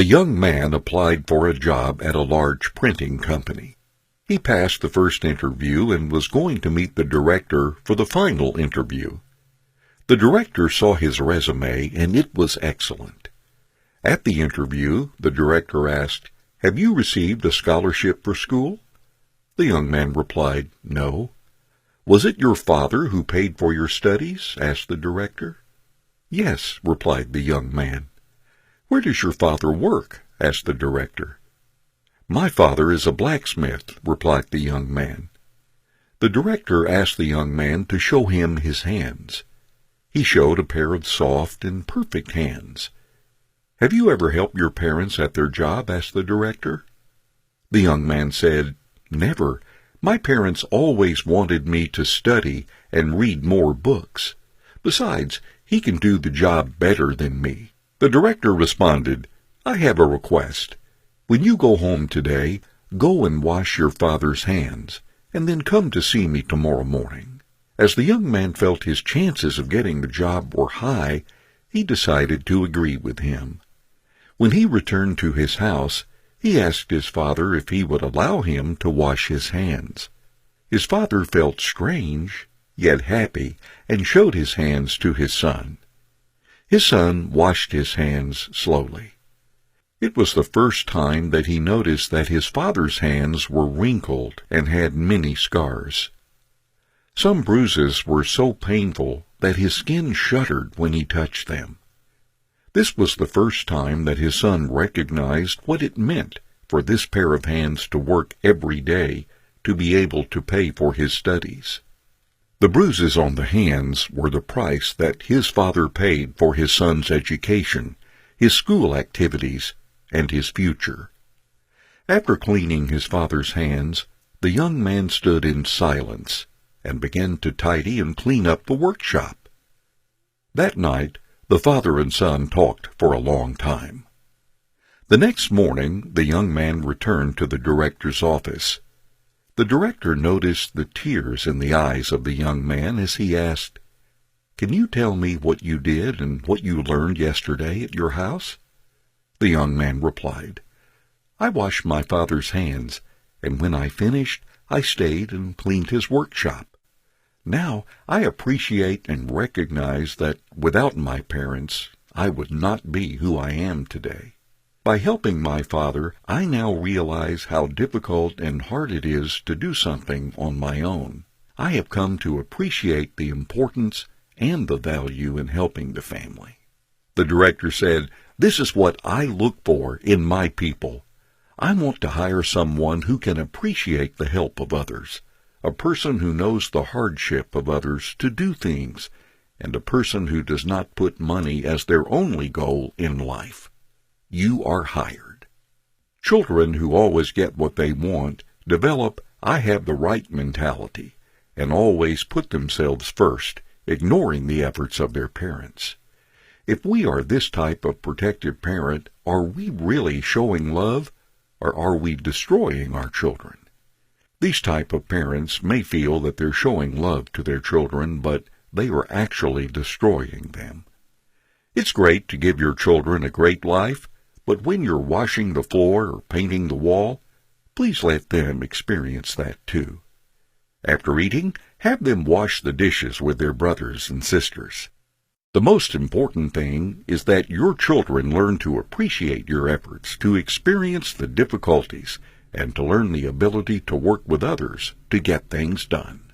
A young man applied for a job at a large printing company. He passed the first interview and was going to meet the director for the final interview. The director saw his resume, and it was excellent. At the interview, the director asked, "Have you received a scholarship for school?" The young man replied, "No." "Was it your father who paid for your studies?" asked the director. "Yes," replied the young man. "Where does your father work?" asked the director. "My father is a blacksmith," replied the young man. The director asked the young man to show him his hands. He showed a pair of soft and perfect hands. "Have you ever helped your parents at their job?" asked the director. The young man said, "Never. My parents always wanted me to study and read more books. Besides, he can do the job better than me." The director responded, "I have a request. When you go home today, go and wash your father's hands, and then come to see me tomorrow morning." As the young man felt his chances of getting the job were high, he decided to agree with him. When he returned to his house, he asked his father if he would allow him to wash his hands. His father felt strange, yet happy, and showed his hands to his son. His son washed his hands slowly. It was the first time that he noticed that his father's hands were wrinkled and had many scars. Some bruises were so painful that his skin shuddered when he touched them. This was the first time that his son recognized what it meant for this pair of hands to work every day to be able to pay for his studies. The bruises on the hands were the price that his father paid for his son's education, his school activities, and his future. After cleaning his father's hands, the young man stood in silence and began to tidy and clean up the workshop. That night, the father and son talked for a long time. The next morning, the young man returned to the director's office. The director noticed the tears in the eyes of the young man as he asked, "Can you tell me what you did and what you learned yesterday at your house?" The young man replied, "I washed my father's hands, and when I finished, I stayed and cleaned his workshop. Now I appreciate and recognize that without my parents, I would not be who I am today. By helping my father, I now realize how difficult and hard it is to do something on my own. I have come to appreciate the importance and the value in helping the family." The director said, "This is what I look for in my people. I want to hire someone who can appreciate the help of others, a person who knows the hardship of others to do things, and a person who does not put money as their only goal in life. You are hired." Children who always get what they want develop "I have the right" mentality and always put themselves first, ignoring the efforts of their parents. If we are this type of protective parent, are we really showing love, or are we destroying our children? These type of parents may feel that they're showing love to their children, but they are actually destroying them. It's great to give your children a great life, but when you're washing the floor or painting the wall, please let them experience that too. After eating, have them wash the dishes with their brothers and sisters. The most important thing is that your children learn to appreciate your efforts, to experience the difficulties, and to learn the ability to work with others to get things done.